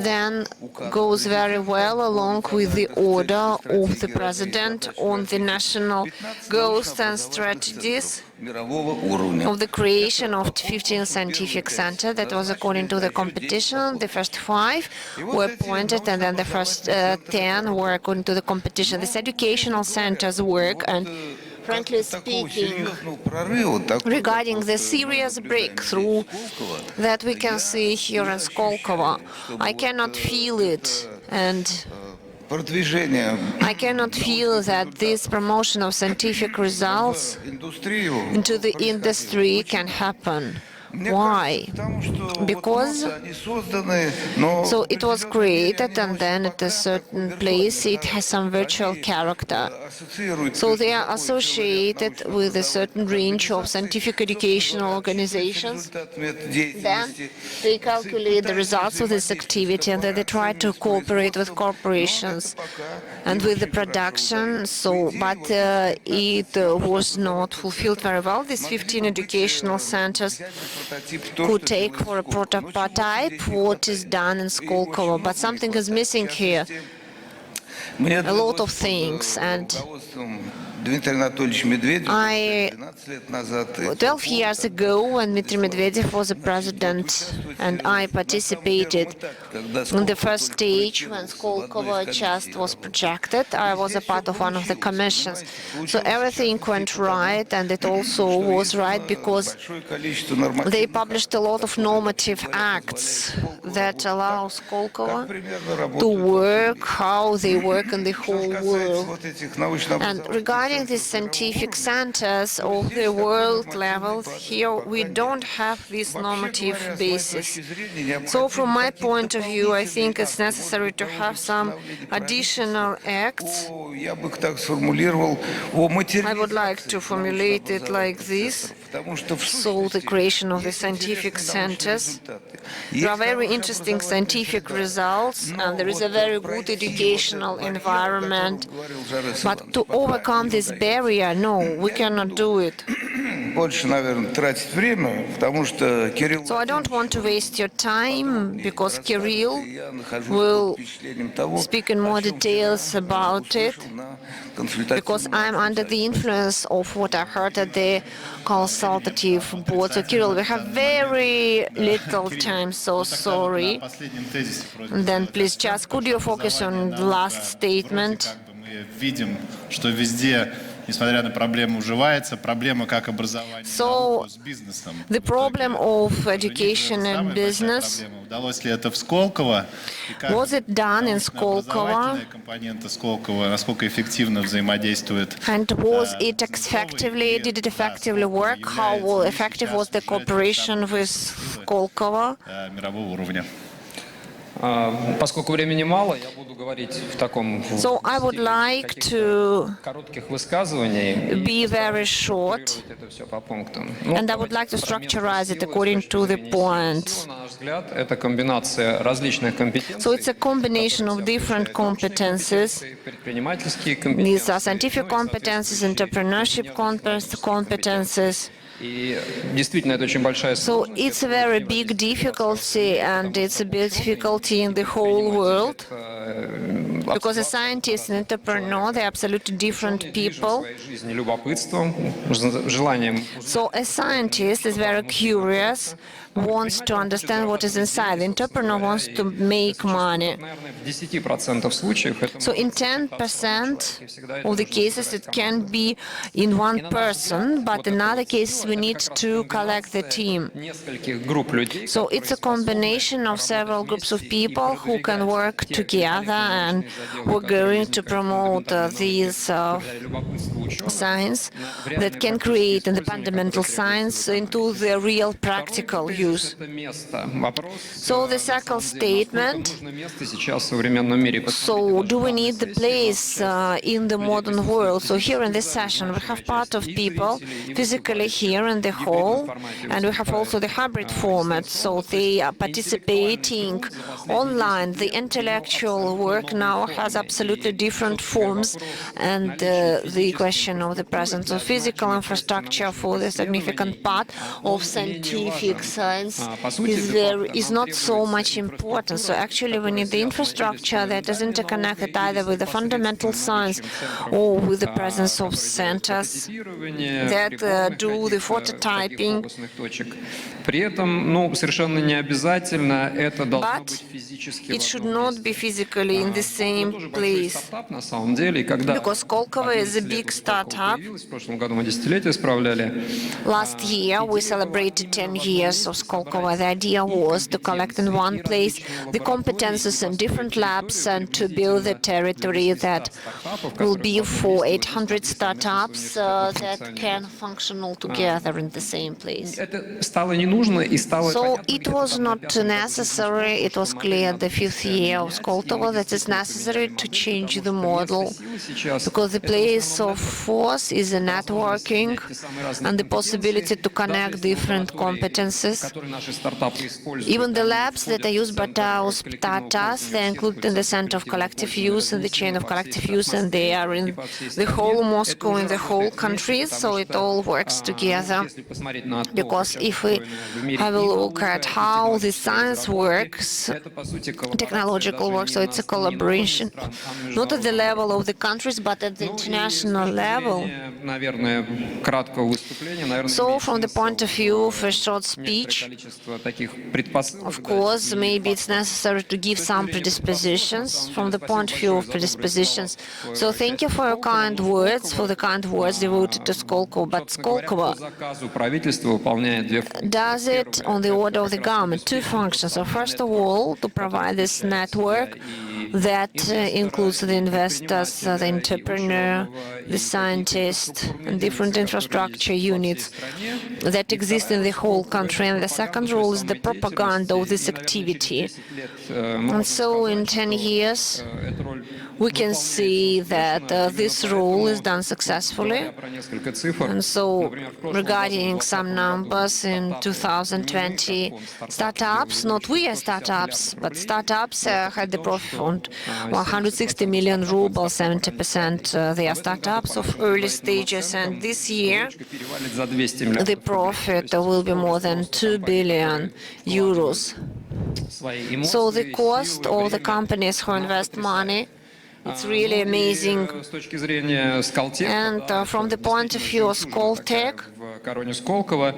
[SPEAKER 2] then goes very well along with the order of the President on the national goals and strategies of the creation of 15 scientific centers. That was according to the competition. The first 5 were appointed, and then the first 10 were according to the competition. This educational centers work, and frankly speaking, regarding the serious breakthrough that we can see here in Skolkovo, I cannot feel it, and I cannot feel that this promotion of scientific results into the industry can happen. Why? Because so it was created, and then at a certain place it has some virtual character. So they are associated with a certain range of scientific educational organizations. Then they calculate the results of this activity, and then they try to cooperate with corporations and with the production. So, but it was not fulfilled very well. These 15 educational centers could take for a prototype what is done in Skolkovo, but something is missing here. A lot of things, and 12 years ago, when Dmitry Medvedev was the president, and I participated in the first stage when Skolkovo just was projected, I was a part of one of the commissions. So everything went right, and it also was right because they published a lot of normative acts that allow Skolkovo to work how they work in the whole world. And regarding the scientific centers of the world level, here we don't have this normative basis. So from my point of view, I think it's necessary to have some additional acts. I would like to formulate it like this. So the creation of the scientific centers. There are very interesting scientific results, and there is a very good educational environment. But to overcome this barrier, no, we cannot do it. So I don't want to waste your time, because Kirill will speak in more details about it, because I'm under the influence of what I heard at the consultative board. So Kirill, we have very little time, so sorry. And then please just could you focus on the last statement?
[SPEAKER 4] несмотря на проблему, уживается. Проблема как образование и науку с бизнесом.
[SPEAKER 2] The problem of education and business,
[SPEAKER 4] Удалось ли это в Сколково? И как
[SPEAKER 2] was it done in Skolkovo?
[SPEAKER 4] научно-образовательная компонента Сколково, насколько эффективно взаимодействует?
[SPEAKER 2] And was it effectively, did it effectively work? How effective was the cooperation with Skolkovo?
[SPEAKER 4] Мирового уровня.
[SPEAKER 6] Поскольку времени мало, я буду говорить в таком
[SPEAKER 2] So I would like to
[SPEAKER 6] коротких высказываний.
[SPEAKER 2] be very short,
[SPEAKER 6] Это все по пунктам.
[SPEAKER 2] and I would like to structurize it according to the points.
[SPEAKER 6] На наш взгляд, это комбинация различных компетенций.
[SPEAKER 2] So it's a combination of different competences.
[SPEAKER 6] Предпринимательские
[SPEAKER 2] These are
[SPEAKER 6] компетенции.
[SPEAKER 2] scientific competences, entrepreneurship competences.
[SPEAKER 6] И действительно, это очень большая
[SPEAKER 2] So it's a very big difficulty, and it's a big difficulty in the whole world, because a scientist and entrepreneur, they're absolutely different people.
[SPEAKER 6] своей жизни любопытством, желанием
[SPEAKER 2] So a scientist is very curious, wants to understand what is inside. The entrepreneur wants to make money.
[SPEAKER 6] наверное, в 10% случаев это
[SPEAKER 2] So in 10% of the cases, it can be in one person, but in other cases, we need to collect the team.
[SPEAKER 6] нескольких групп людей,
[SPEAKER 2] So it's a combination of several groups of people who can work together, and we're going to promote these
[SPEAKER 6] любопытство ученых.
[SPEAKER 2] science that can create the fundamental science into the real practical use.
[SPEAKER 6] Это место. Вопрос.
[SPEAKER 2] So the second statement,
[SPEAKER 6] Нужно место сейчас в современном мире.
[SPEAKER 2] so do we need the place in the modern world? So here in this session, we have part of people physically here in the hall, and we have also the hybrid format. So they are participating online. The intellectual work now has absolutely different forms, and the question of the presence of physical infrastructure for the significant part of scientific science is not so much important. So actually we need the infrastructure that is interconnected either with the fundamental science or with the presence of centers that do the phototyping.
[SPEAKER 6] При этом, совершенно не обязательно это должно
[SPEAKER 2] But
[SPEAKER 6] быть физически.
[SPEAKER 2] it should not be physically in the same place.
[SPEAKER 6] Стартап, на самом деле, и когда
[SPEAKER 2] Because Skolkovo is a big startup.
[SPEAKER 6] в прошлом году мы десятилетие справляли.
[SPEAKER 2] Last year, we celebrated 10 years of Skolkovo. The idea was to collect in one place the competences in different labs and to build a territory that will be for 800 startups that can function all together in the same place.
[SPEAKER 6] Это стало не нужно и стало
[SPEAKER 2] So it was not necessary. It was clear the fifth year of Skolkovo that it's necessary to change the model, because the place of force is the networking and the possibility to connect different competences.
[SPEAKER 6] которые наши стартапы используют.
[SPEAKER 2] Even the labs that are used by our startups, they're included in the center of collective use, in the chain of collective use, and they are in the whole Moscow, in the whole country, so it all works together.
[SPEAKER 6] Если посмотреть на то,
[SPEAKER 2] Because if we have a look at how the science works,
[SPEAKER 6] это по сути
[SPEAKER 2] technological work, so it's a collaboration, not at the level of the countries, but at the international level.
[SPEAKER 6] Наверное, краткого выступления, наверное,
[SPEAKER 2] So from the point of view of a short speech,
[SPEAKER 6] количество таких предпосылок.
[SPEAKER 2] of course, maybe it's necessary to give some predispositions from the point of view of predispositions. So thank you for your kind words, for the kind words devoted to Skolkovo. But Skolkovo
[SPEAKER 6] По заказу правительства выполняет две функции.
[SPEAKER 2] does it on the order of the government, two functions. So first of all, to provide this network that includes the investors, the entrepreneur, the scientist, and different infrastructure units that exist in the whole country. And the second role is the propaganda of this activity. And so in 10 years, we can see that this role is done successfully.
[SPEAKER 6] Про несколько цифр.
[SPEAKER 2] And so, regarding some numbers in 2020, startups, not we as startups, but startups had the profit on 160 million rubles, 70% they are startups of early stages, and this year
[SPEAKER 6] Перевалит за 200 миллионов.
[SPEAKER 2] the profit will be more than 2 billion euros.
[SPEAKER 6] Свои эмоции,
[SPEAKER 2] So the cost
[SPEAKER 6] силы,
[SPEAKER 2] of the
[SPEAKER 6] время
[SPEAKER 2] companies who invest money It's really amazing.
[SPEAKER 6] С точки зрения Сколтеха,
[SPEAKER 2] And from the point of view of Skoltech,
[SPEAKER 6] в короне Сколково,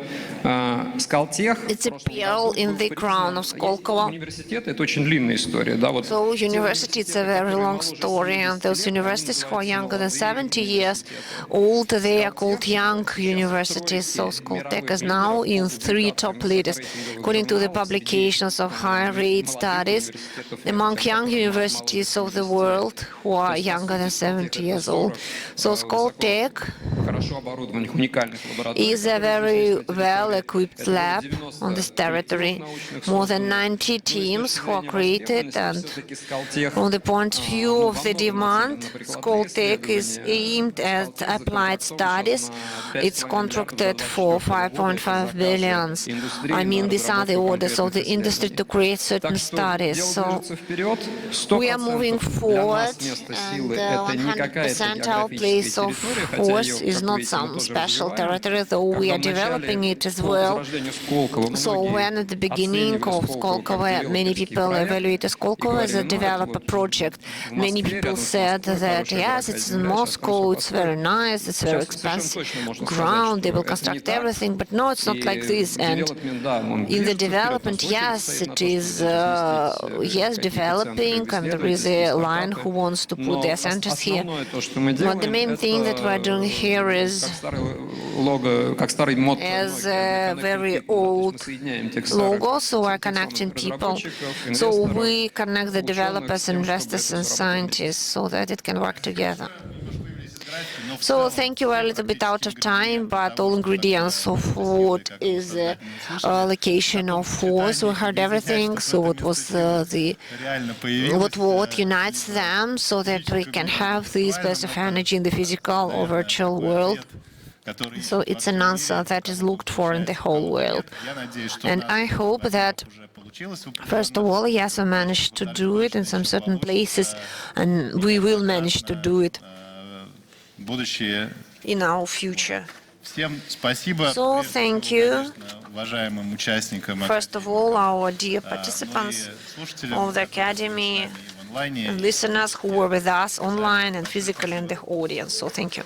[SPEAKER 6] Сколтех
[SPEAKER 2] it's a pearl in the crown of Skolkovo.
[SPEAKER 6] университет — это очень длинная история, да, вот.
[SPEAKER 2] So university, it's a very long story, and those universities who are younger than 70 years old, they are called young universities. So Skoltech is now in 3 top leaders, according to the publications of higher rate studies among young universities of the world who are younger than 70 years old. So Skoltech
[SPEAKER 6] Хорошо оборудованных, уникальных лабораторий.
[SPEAKER 2] is a very well-equipped lab on this territory. More than 90 teams who are created, and from the point of view of the demand, Skoltech is aimed at applied studies. It's contracted for 5.5 billion. I mean, these are the orders of the industry to create certain studies. So we are moving forward, and 100% our place of force is not some special territory, though we are developing it as well. So when at the beginning of Skolkovo, many people evaluated Skolkovo as a developer project. Many people said that, yes, it's in Moscow, it's very nice, it's very expensive ground, they will construct everything, but no, it's not like this. And in the development, yes, it is, yes, developing, and there is a line who wants to put their centers here. But the main thing that we're doing here is, as a very old logo, so we're connecting people. So we connect the developers, investors, and scientists so that it can work together. So thank you. We're a little bit out of time, but all ingredients of what is the location of force, we heard everything. So what was what unites them, so that we can have this burst of energy in the physical or virtual world. So it's an answer that is looked for in the whole world. And I hope that, first of all, yes, we managed to do it in some certain places, and we will manage to do it in our future. So thank you, first of all, our dear participants of the Academy and listeners who were with us online and physically in the audience. So thank you.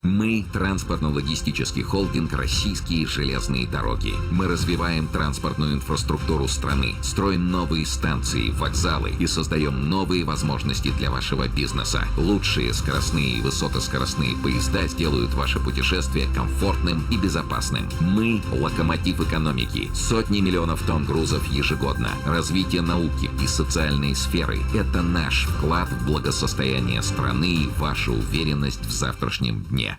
[SPEAKER 7] Мы – транспортно-логистический холдинг «Российские железные дороги». Мы развиваем транспортную инфраструктуру страны, строим новые станции, вокзалы и создаем новые возможности для вашего бизнеса. Лучшие скоростные и высокоскоростные поезда сделают ваше путешествие комфортным и безопасным. Мы – локомотив экономики. Сотни миллионов тонн грузов ежегодно. Развитие науки и социальной сферы – это наш вклад в благосостояние страны и ваша уверенность в завтрашнем дне.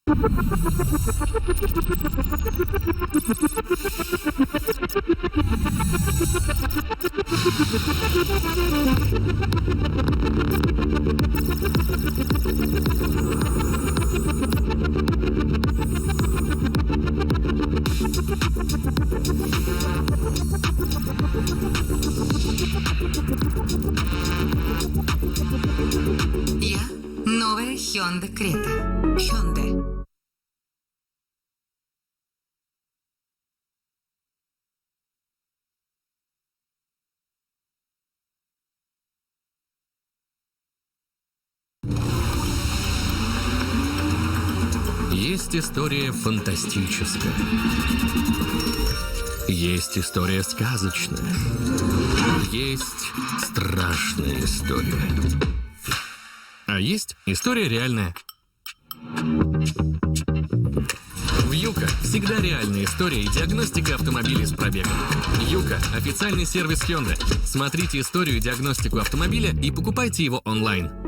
[SPEAKER 8] Я — новая Hyundai Creta. Hyundai.
[SPEAKER 9] Есть история фантастическая. Есть история сказочная. Есть страшная история. А есть история реальная. Юка всегда реальная история и диагностика автомобилей с пробегом. Юка – официальный сервис Hyundai. Смотрите историю и диагностику автомобиля и покупайте его онлайн.